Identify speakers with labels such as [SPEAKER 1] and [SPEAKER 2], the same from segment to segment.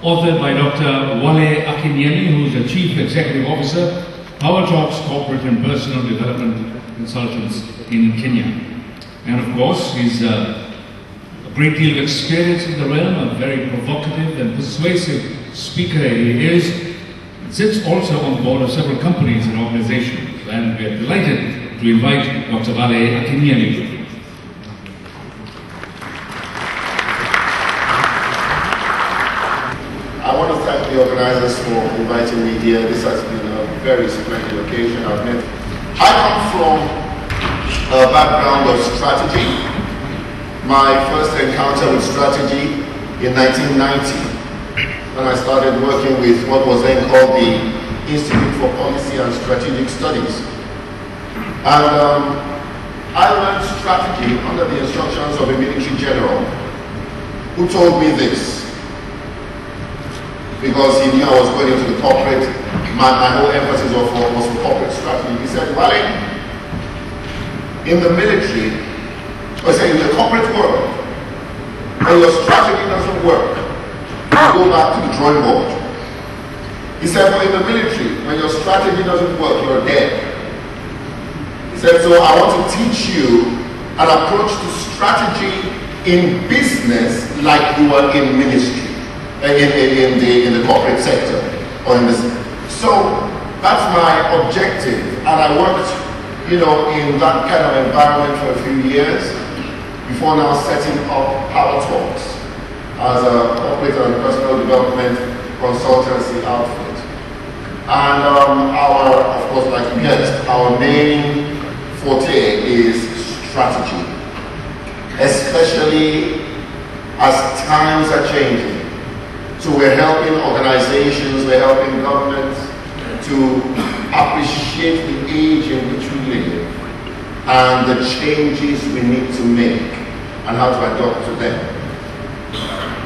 [SPEAKER 1] Authored by Dr. Wale Akinyemi, who is the Chief Executive Officer, PowerTalks Corporate and Personal Development Consultants in Kenya. And of course, he's a great deal of experience in the realm, a very provocative and persuasive speaker he is. Sits also on the board of several companies and organizations, and we are delighted to invite Dr. Wale Akinyemi.
[SPEAKER 2] The organizers for inviting me here. This has been a very splendid occasion. I come from a background of strategy. My first encounter with strategy in 1990 when I started working with what was then called the Institute for Policy and Strategic Studies. And I learned strategy under the instructions of a military general who told me this. Because he knew I was going into the corporate, my whole emphasis was for corporate strategy. He said, Wale, in the military, or say in the corporate world, when your strategy doesn't work, you go back to the drawing board. He said, but in the military, when your strategy doesn't work, you're dead. He said, so I want to teach you an approach to strategy in business like you are in ministry. In the corporate sector, or in this. So that's my objective, and I worked, in that kind of environment for a few years before now setting up PowerTalks as a corporate and personal development consultancy outfit. And of course, like you guessed, our main forte is strategy, especially as times are changing. So we're helping organizations, we're helping governments to appreciate the age in which we live and the changes we need to make and how to adapt to them.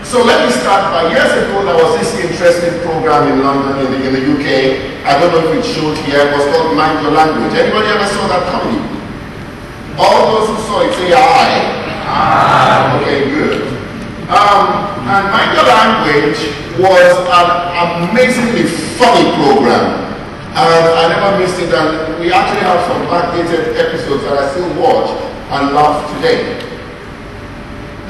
[SPEAKER 2] So let me start by, years ago there was this interesting program in London, in the UK. I don't know if it showed here. It was called Mind Your Language. Anybody ever saw that comedy? All those who saw it say aye. Aye. Okay, good. And Mind Your Language was an amazingly funny program, and I never missed it. And we actually have some backdated episodes that I still watch and laugh today.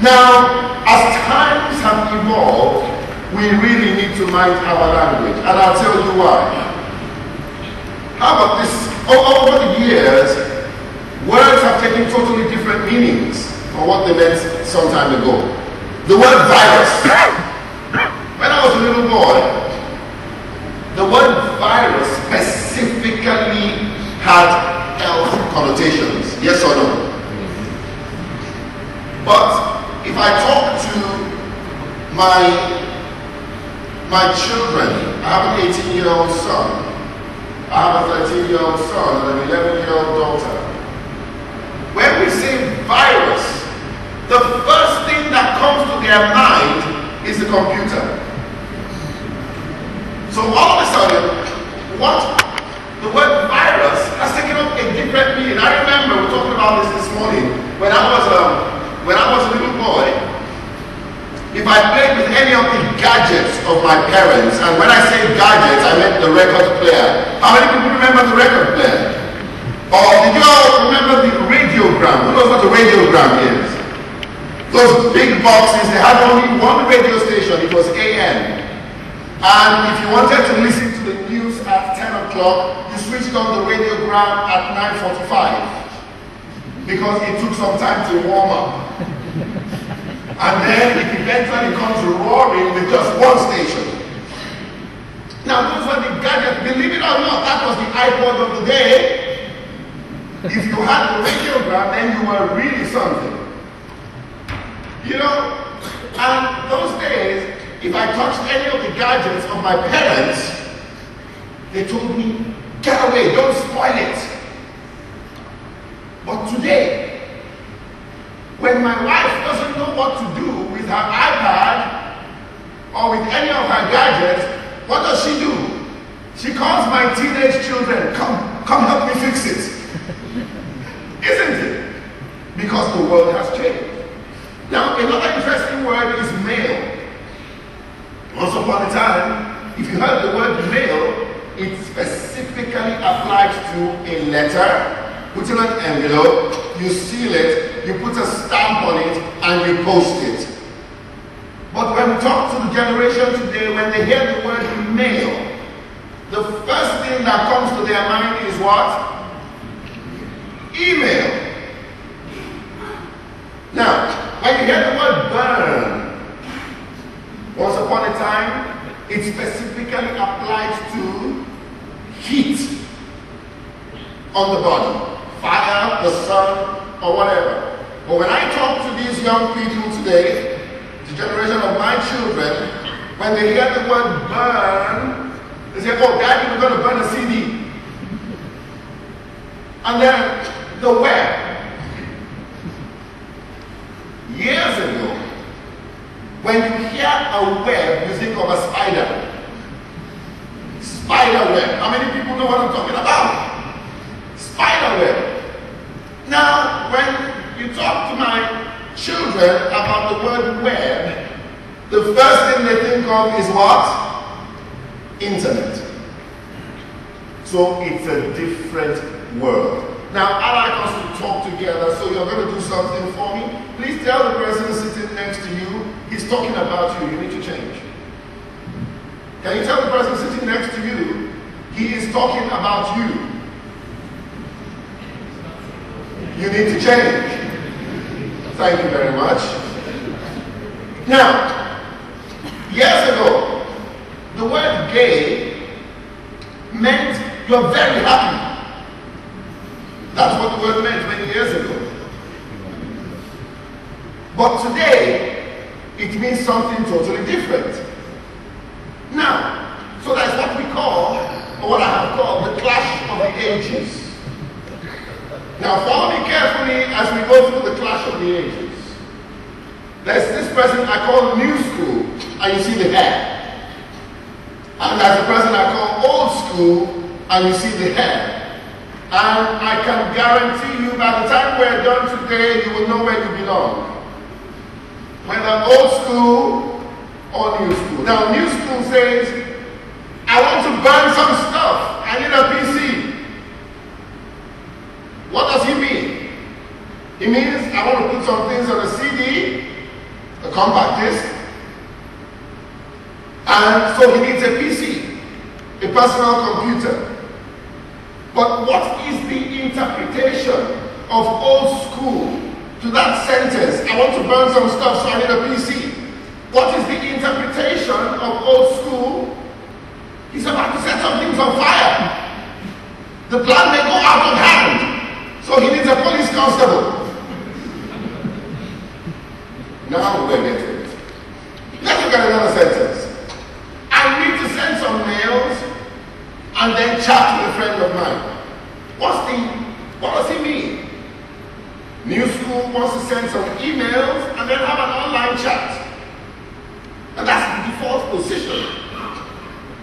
[SPEAKER 2] Now, as times have evolved, we really need to mind our language, and I'll tell you why. How about this? Over the years, words have taken totally different meanings from what they meant some time ago. The word virus. When I was a little boy, the word virus specifically had health connotations. Yes or no? But if I talk to my children, I have an 18-year-old son, I have a 13-year-old son, and an 11-year-old daughter. When we say virus, the first thing that comes to their mind is the computer. So all of a sudden, the word virus has taken up a different meaning. I remember we were talking about this morning when I was a little boy. If I played with any of the gadgets of my parents, and when I say gadgets, I meant the record player. How many people remember the record player? Or did you all remember the radiogram? Who knows what a radiogram is? Those big boxes, they had only one radio station, it was AM. And if you wanted to listen to the news at 10 o'clock, you switched on the radiogram at 9:45. Because it took some time to warm up. And then it eventually comes roaring with just one station. Now those were the gadgets, believe it or not, that was the iPod of the day. If you had the radiogram, then you were really something. And those days, if I touched any of the gadgets of my parents, they told me, get away, don't spoil it. But today, when my wife doesn't know what to do with her come help me fix it. Isn't it? Because the world has changed. Now, another interesting word is mail. Once upon a time, if you heard the word mail, it specifically applied to a letter, put in an envelope, you seal it, you put a stamp on it, and you post it. But when we talk to the generation today, when they hear the word mail, the first thing that comes to their mind is what? Email. Now, when you hear the word burn, once upon a time, it specifically applied to heat on the body, fire, the sun, or whatever. But when I talk to these young people today, the generation of my children, when they hear the word burn, they say, oh, Daddy, we're going to burn a CD. And then the web. Years ago, when you hear a web, you think of a spider. Spider web. How many people know what I'm talking about? Spider web. Now, when you talk to my children about the word web, the first thing they think of is what? Internet. So it's a different world. Now, I'd like us to talk together, so you're going to do something for me. Please tell the person sitting next to you, he's talking about you, you need to change. Can you tell the person sitting next to you, he is talking about you? You need to change. Thank you very much. Now, years ago, the word gay meant you're very happy. That's what the word meant many years ago. But today, it means something totally different. Now, so that's what we call, or what I have called, the clash of the ages. Now follow me carefully as we go through the clash of the ages. There's this person I call new school, and you see the hair. And there's a person I call old school, and you see the hair. And I can guarantee you by the time we're done today, you will know where you belong. Whether old school or new school. Now new school says, I want to burn some stuff. I need a PC. What does he mean? He means I want to put some things on a CD, a compact disc, and so he needs a PC, a personal computer. But what is the interpretation of old school to that sentence? I want to burn some stuff, so I need a PC. What is the interpretation of old school? He's about to set some things on fire. The plan may go out of hand, so he needs a police constable. Now we're getting it. Let's look at another sentence. I need to send some mails and then chat with a friend of mine. What does he mean? New school wants to send some emails and then have an online chat. And that's the default position.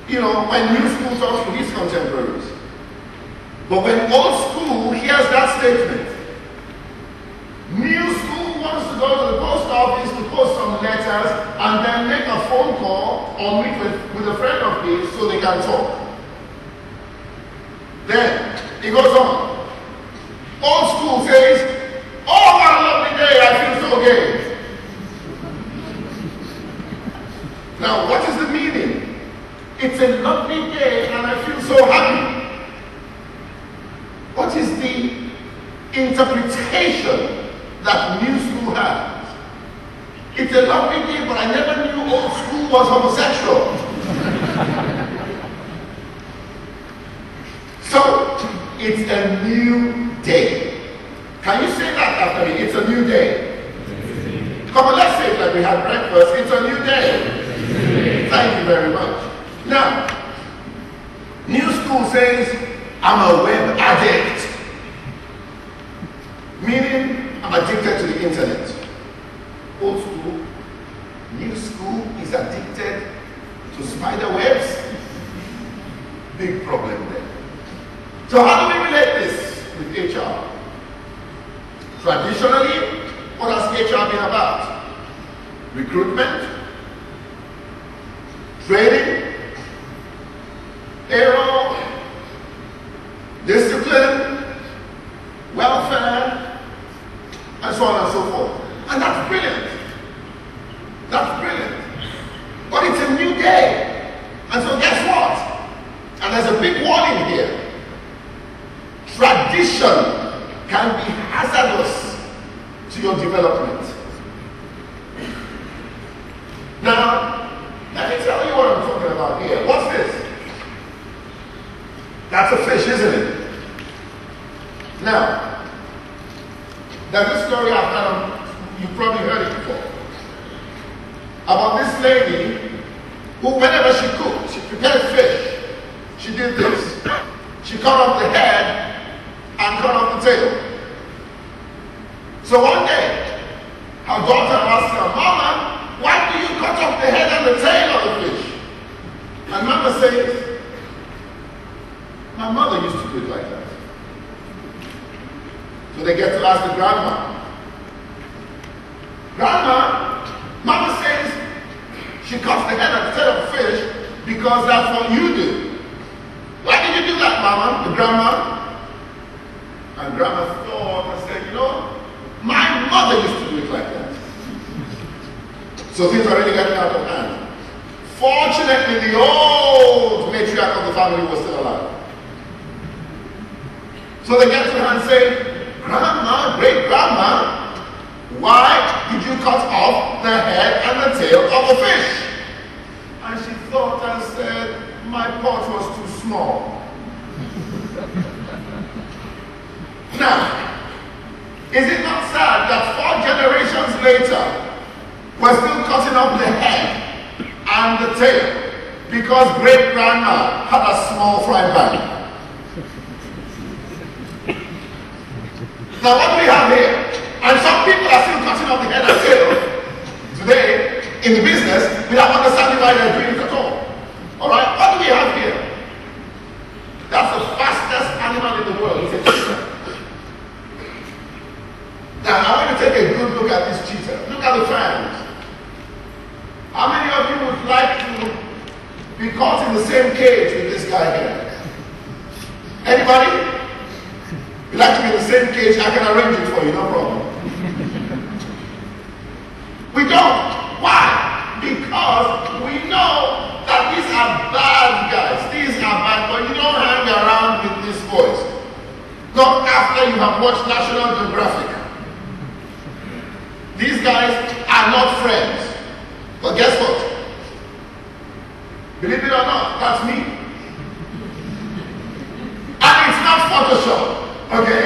[SPEAKER 2] You know, when new school talks to his contemporaries. But when old school hears that statement, new school wants to go to the post office to post some letters and then make a phone call or meet with a friend of his so they can talk. Then it goes on. Old school says, oh, what a lovely day, I feel so gay. Now, what is the meaning? It's a lovely day and I feel so happy. What is the interpretation that new school has? It's a lovely day, but I never knew old school was homosexual. So, it's a new day. Can you say that after me? It's a new day. Come on, let's say it like we had breakfast. It's a new day. Thank you very much. Now, new school says, I'm a web addict. Meaning, I'm addicted to the internet. Old school, new school is addicted to spider webs. Big problem there. So how do we HR. Traditionally, what has HR been about? Recruitment, training, payroll, discipline, welfare, and so on and so forth. And that's brilliant. That's brilliant. But it's a new day. And so guess what? And there's a big warning here. Tradition can be hazardous to your development. Now, let me tell you what I'm talking about here. What's this? That's a fish, isn't it? Now, there's a story I've heard, you've probably heard it before, about this lady who, whenever she cooked, she prepared fish. She did this. She cut off the head and cut off the tail. So one day, her daughter asked her, "Mama, why do you cut off the head and the tail of the fish?" And Mama says, "My mother used to do it like that." So they get to ask the grandma. "Grandma," Mama says, "she cuts the head and the tail of the fish because that's what you do. Why did you do that, Mama?" The grandma. And Grandma thought and said, "You know, my mother used to do it like that." So things are really getting out of hand. Fortunately, the old matriarch of the family was still alive. So they get to her and say, "Grandma, great grandma, why did you cut off the head and the tail of the fish?" And she thought and said, "My pot was too small." Now, is it not sad that 4 generations later, we're still cutting off the head and the tail because great grandma had a small frying pan? Now what do we have here? And some people are still cutting off the head and tail today in the business without understanding why they're doing it at all. Alright, what do we have here? That's the fastest animal in the world. It's a cheetah. Now I want to take a good look at this cheetah. Look at the fangs. How many of you would like to be caught in the same cage with this guy here? Anybody? You'd like to be in the same cage? I can arrange it for you, no problem. We don't. Why? Because we know that these are bad guys. These are bad, but you don't hang around with these boys. Not after you have watched National Geographic. These guys are not friends. But guess what? Believe it or not, that's me. And it's not Photoshop. Okay?